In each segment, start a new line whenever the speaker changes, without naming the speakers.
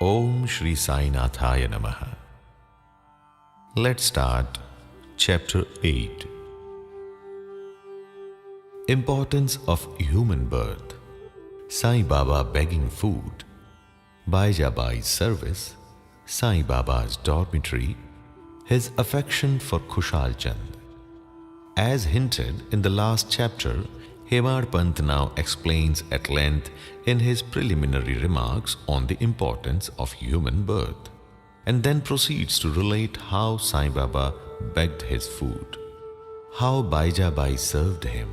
Om Shri Sai Namaha. Let's start Chapter 8. Importance of human birth. Sai Baba begging food. Baijabai's service. Sai Baba's dormitory. His affection for Khushal Chand. As hinted in the last chapter, Hemad Pant now explains at length in his preliminary remarks on the importance of human birth, and then proceeds to relate how Sai Baba begged his food, how Baijabai served him,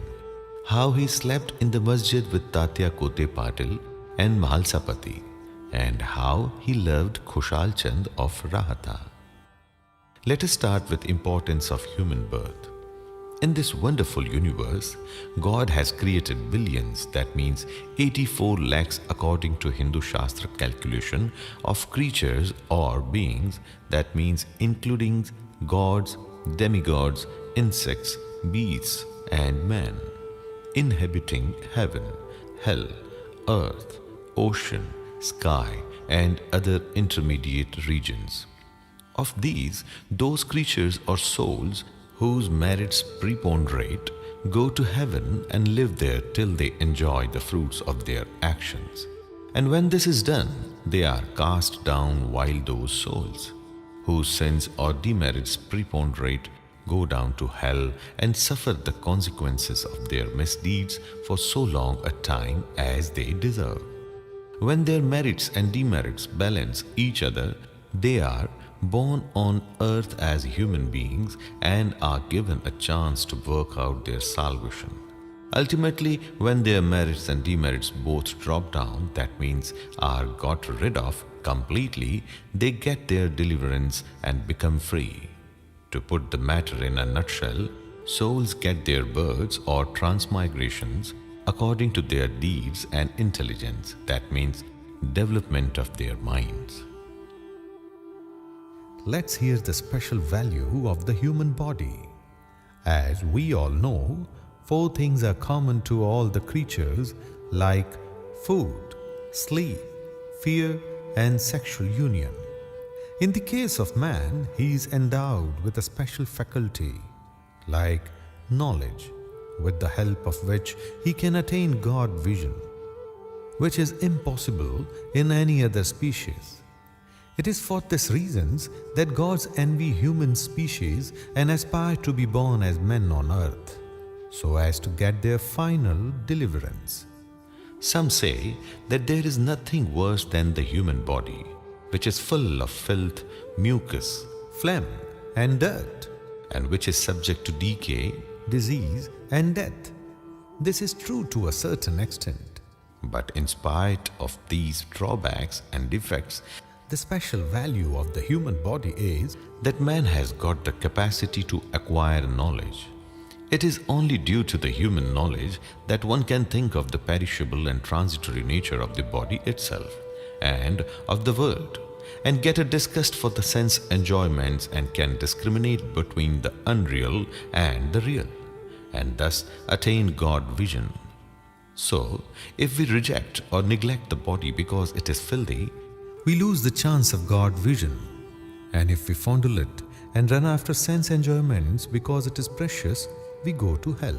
how he slept in the masjid with Tatya Kote Patil and Mahalsapati, and how he loved Khushal Chand of Rahata. Let us start with importance of human birth. In this wonderful universe, God has created billions, that means 84 lakhs according to Hindu Shastra calculation, of creatures or beings, that means including gods, demigods, insects, beasts and man, inhabiting heaven, hell, earth, ocean, sky and other intermediate regions. Of these, those creatures or souls whose merits preponderate go to heaven and live there till they enjoy the fruits of their actions. And when this is done, they are cast down, while those souls whose sins or demerits preponderate go down to hell and suffer the consequences of their misdeeds for so long a time as they deserve. When their merits and demerits balance each other, they are born on earth as human beings and are given a chance to work out their salvation. Ultimately, when their merits and demerits both drop down, that means are got rid of completely, they get their deliverance and become free. To put the matter in a nutshell, souls get their births or transmigrations according to their deeds and intelligence, that means development of their minds. Let's hear the special value of the human body. As we all know, 4 things are common to all the creatures, like food, sleep, fear and sexual union. In the case of man, he is endowed with a special faculty, like knowledge, with the help of which he can attain God vision, which is impossible in any other species. It is for this reasons that gods envy human species and aspire to be born as men on earth, so as to get their final deliverance. Some say that there is nothing worse than the human body, which is full of filth, mucus, phlegm and dirt, and which is subject to decay, disease and death. This is true to a certain extent. But in spite of these drawbacks and defects, the special value of the human body is that man has got the capacity to acquire knowledge. It is only due to the human knowledge that one can think of the perishable and transitory nature of the body itself and of the world, and get a disgust for the sense enjoyments, and can discriminate between the unreal and the real, and thus attain God vision. So, if we reject or neglect the body because it is filthy, we lose the chance of God vision. And if we fondle it and run after sense enjoyments because it is precious, we go to hell.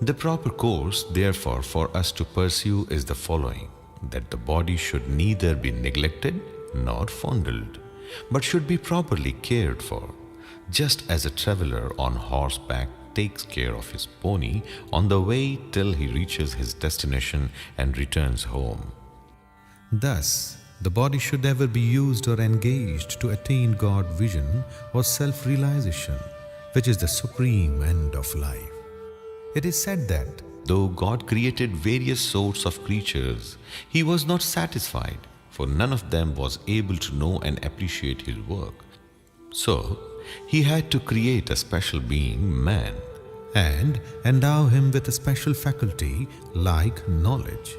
The proper course, therefore, for us to pursue is the following: that the body should neither be neglected nor fondled, but should be properly cared for, just as a traveler on horseback takes care of his pony on the way till he reaches his destination and returns home. Thus, the body should ever be used or engaged to attain God vision or self-realization, which is the supreme end of life. It is said that though God created various sorts of creatures, He was not satisfied, for none of them was able to know and appreciate His work. So, He had to create a special being, man, and endow him with a special faculty like knowledge.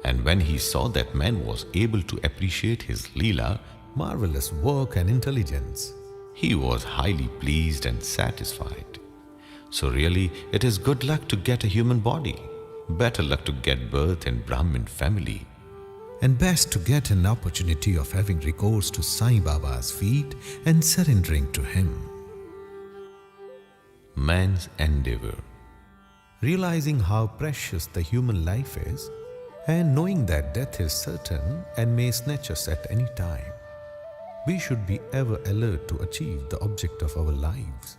And when He saw that man was able to appreciate His Leela, marvelous work and intelligence, He was highly pleased and satisfied. So really, it is good luck to get a human body, better luck to get birth in Brahmin family. and best to get an opportunity of having recourse to Sai Baba's feet and surrendering to him. Man's endeavor. Realizing how precious the human life is, and knowing that death is certain and may snatch us at any time, we should be ever alert to achieve the object of our lives.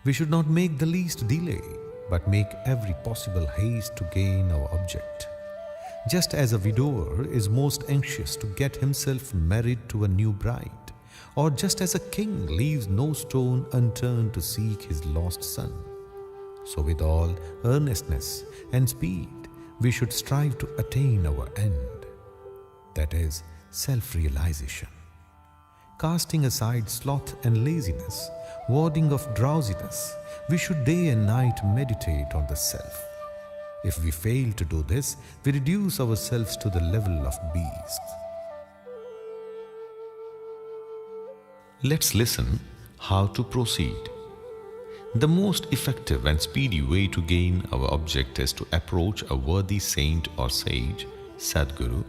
We should not make the least delay, but make every possible haste to gain our object. Just as a widower is most anxious to get himself married to a new bride, or just as a king leaves no stone unturned to seek his lost son, so with all earnestness and speed, we should strive to attain our end, that is, self-realization. Casting aside sloth and laziness, warding off drowsiness, we should day and night meditate on the self. If we fail to do this, we reduce ourselves to the level of beasts. Let's listen how to proceed. The most effective and speedy way to gain our object is to approach a worthy saint or sage, Sadguru,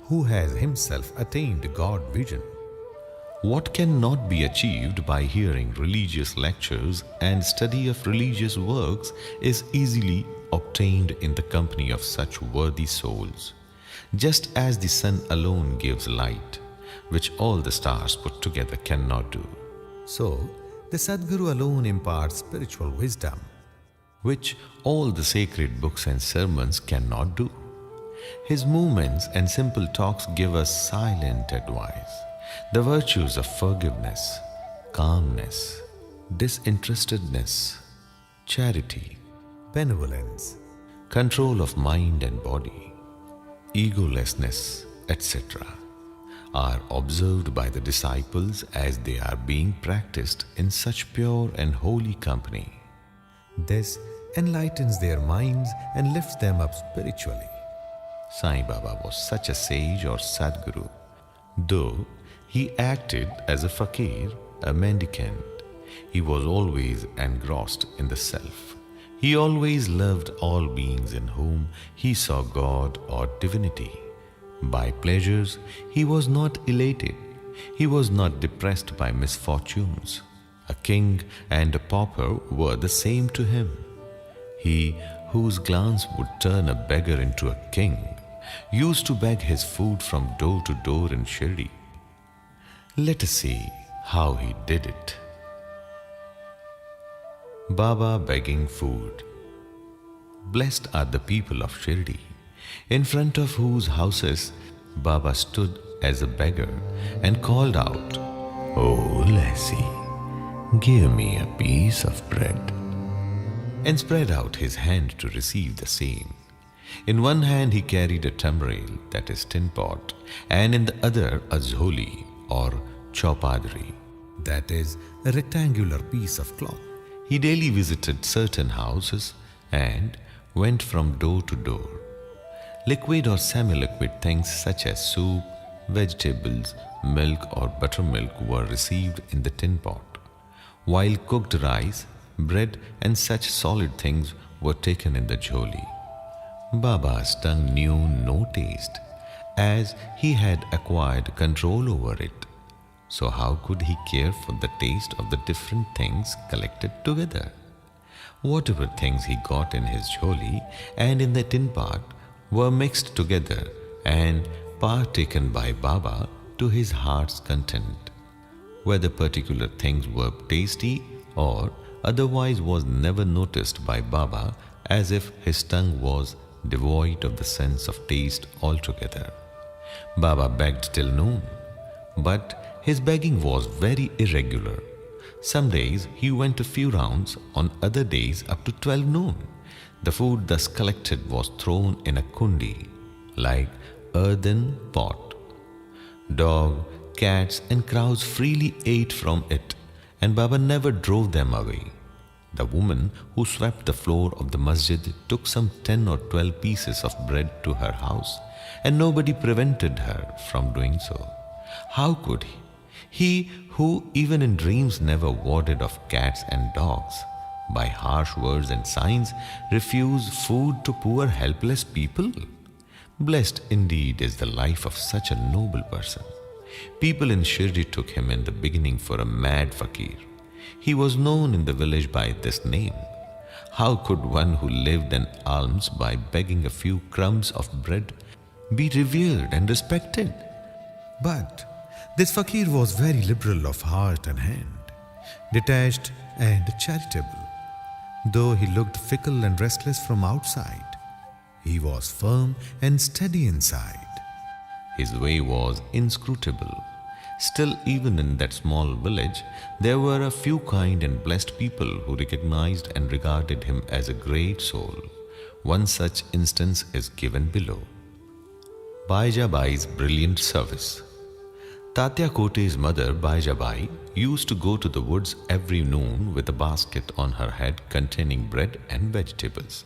who has himself attained God vision. What cannot be achieved by hearing religious lectures and study of religious works is easily obtained in the company of such worthy souls, just as the sun alone gives light, which all the stars put together cannot do. So, the Sadguru alone imparts spiritual wisdom, which all the sacred books and sermons cannot do. His movements and simple talks give us silent advice. The virtues of forgiveness, calmness, disinterestedness, charity, benevolence, control of mind and body, egolessness, etc., are observed by the disciples as they are being practiced in such pure and holy company. This enlightens their minds and lifts them up spiritually. Sai Baba was such a sage or Sadguru. Though he acted as a fakir, a mendicant, he was always engrossed in the self. He always loved all beings in whom he saw God or divinity. By pleasures, he was not elated. He was not depressed by misfortunes. A king and a pauper were the same to him. He whose glance would turn a beggar into a king used to beg his food from door to door in Shirdi. Let us see how he did it. Baba begging food. Blessed are the people of Shirdi, in front of whose houses Baba stood as a beggar and called out, "Oh lassie, give me a piece of bread," and spread out his hand to receive the same. In one hand he carried a tambrail, that is tin pot, and in the other a zholi or chaupadri, that is a rectangular piece of cloth. He daily visited certain houses and went from door to door. Liquid or semi-liquid things such as soup, vegetables, milk or buttermilk were received in the tin pot, while cooked rice, bread and such solid things were taken in the jholi. Baba's tongue knew no taste, as he had acquired control over it. So how could he care for the taste of the different things collected together? Whatever things he got in his jholi and in the tin pot were mixed together and partaken by Baba to his heart's content. Whether particular things were tasty or otherwise was never noticed by Baba, as if his tongue was devoid of the sense of taste altogether. Baba begged till noon, but his begging was very irregular. Some days he went a few rounds, on other days up to 12 noon. The food thus collected was thrown in a kundi, like earthen pot. Dog, cats and crows freely ate from it, and Baba never drove them away. The woman who swept the floor of the masjid took some 10 or 12 pieces of bread to her house, and nobody prevented her from doing so. How could he? He who even in dreams never warded off cats and dogs, by harsh words and signs refuse food to poor helpless people? Blessed indeed is the life of such a noble person. People in Shirdi took him in the beginning for a mad fakir. He was known in the village by this name. How could one who lived an alms by begging a few crumbs of bread be revered and respected? But this fakir was very liberal of heart and hand, detached and charitable. Though he looked fickle and restless from outside, he was firm and steady inside. His way was inscrutable. Still, even in that small village, there were a few kind and blessed people who recognized and regarded him as a great soul. One such instance is given below. Baijabai's brilliant service. Tatya Kote's mother, Baijabai, used to go to the woods every noon with a basket on her head containing bread and vegetables.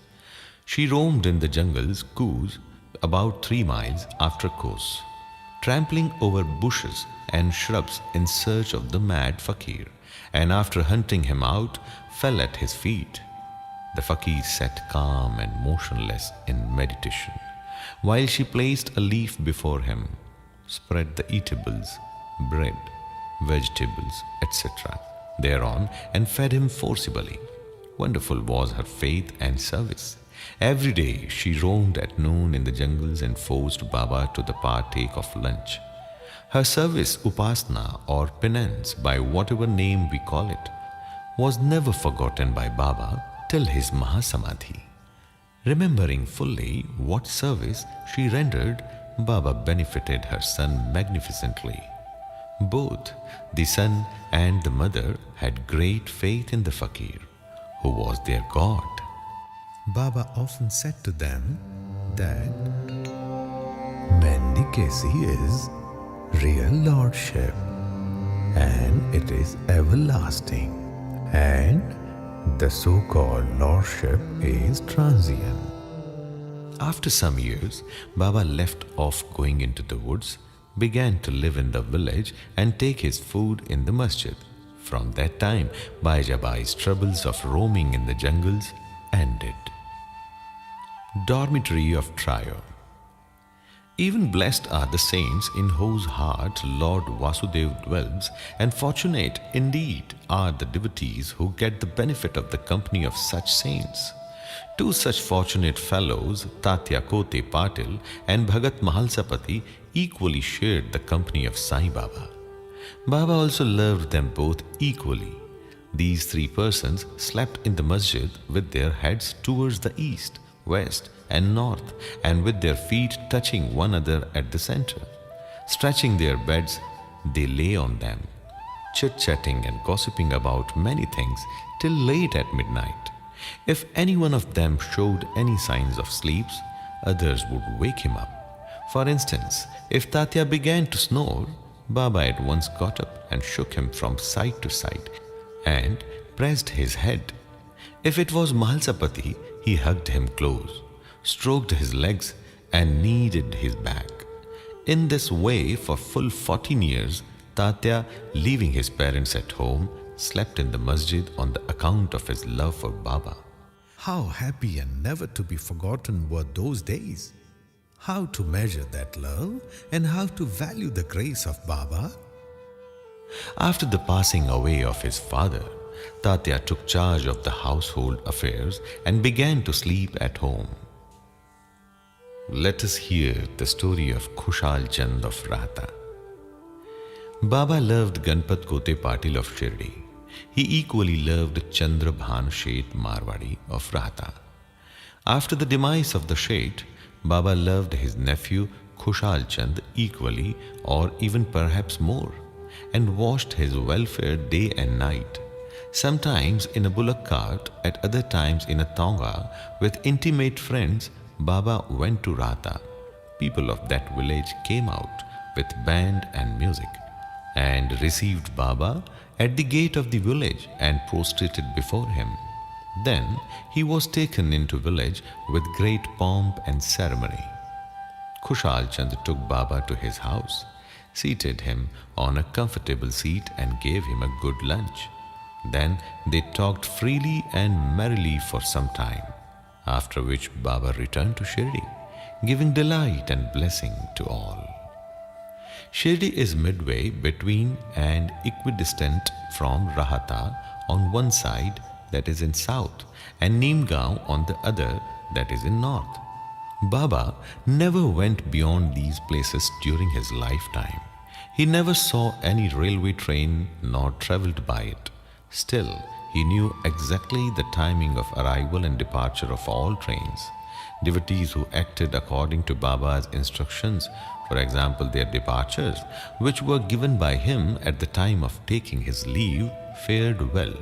She roamed in the jungles, Coos, about 3 miles after course, trampling over bushes and shrubs in search of the mad fakir, and after hunting him out, fell at his feet. The fakir sat calm and motionless in meditation, while she placed a leaf before him, spread the eatables, bread, vegetables, etc. thereon, and fed him forcibly. Wonderful was her faith and service. Every day she roamed at noon in the jungles and forced Baba to the partake of lunch. Her service, upasana or penance, by whatever name we call it, was never forgotten by Baba till his Mahasamadhi. Remembering fully what service she rendered, Baba benefited her son magnificently. Both the son and the mother had great faith in the fakir, who was their God. Baba often said to them that mendicity is real lordship and it is everlasting, and the so-called lordship is transient. After some years, Baba left off going into the woods, began to live in the village and take his food in the masjid. From that time, Baijabai's troubles of roaming in the jungles ended. Dormitory of Trio. Even blessed are the saints in whose heart Lord Vasudeva dwells, and fortunate indeed are the devotees who get the benefit of the company of such saints. 2 such fortunate fellows, Tatya Kote Patil and Bhagat Mahalsapati, equally shared the company of Sai Baba. Baba also loved them both equally. These 3 persons slept in the masjid with their heads towards the east, west and north, and with their feet touching one another at the center. Stretching their beds, they lay on them, chit-chatting and gossiping about many things till late at midnight. If any one of them showed any signs of sleep, others would wake him up. For instance, if Tatya began to snore, Baba at once got up and shook him from side to side and pressed his head. If it was Mahalsapati, he hugged him close, stroked his legs and kneaded his back. In this way, for full 14 years, Tatya, leaving his parents at home, slept in the masjid on the account of his love for Baba. How happy and never to be forgotten were those days! How to measure that love and how to value the grace of Baba? After the passing away of his father, Tatya took charge of the household affairs and began to sleep at home. Let us hear the story of Khushal Chand of Rahta. Baba loved Ganpat Kote Patil of Shirdi. He equally loved Chandra Bhan Sheth Marwadi of Rahta. After the demise of the Sheth, Baba loved his nephew Khushal Chand equally or even perhaps more, and watched his welfare day and night. Sometimes in a bullock cart, at other times in a tonga, with intimate friends, Baba went to Rahta. People of that village came out with band and music and received Baba at the gate of the village and prostrated before him. Then he was taken into village with great pomp and ceremony. Khushal Chand took Baba to his house, seated him on a comfortable seat and gave him a good lunch. Then they talked freely and merrily for some time, after which Baba returned to Shirdi. giving delight and blessing to all. Shirdi is midway between and equidistant from Rahata on one side, that is in south, and Neemgaon on the other, that is in north. Baba never went beyond these places during his lifetime. He never saw any railway train nor travelled by it. Still, he knew exactly the timing of arrival and departure of all trains. Devotees who acted according to Baba's instructions, for example their departures, which were given by him at the time of taking his leave, fared well,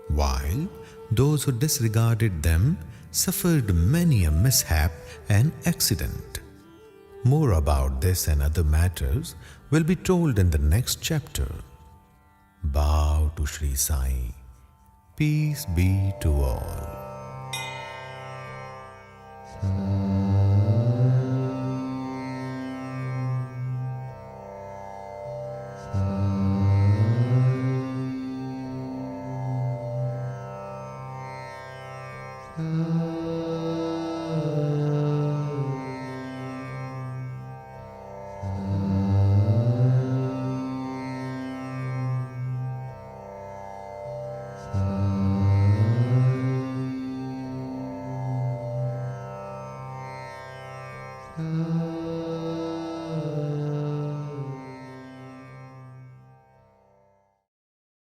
while those who disregarded them suffered many a mishap and accident. More about this and other matters will be told in the next chapter. Bow to Shri Sai. Peace be to all.
Mm-hmm.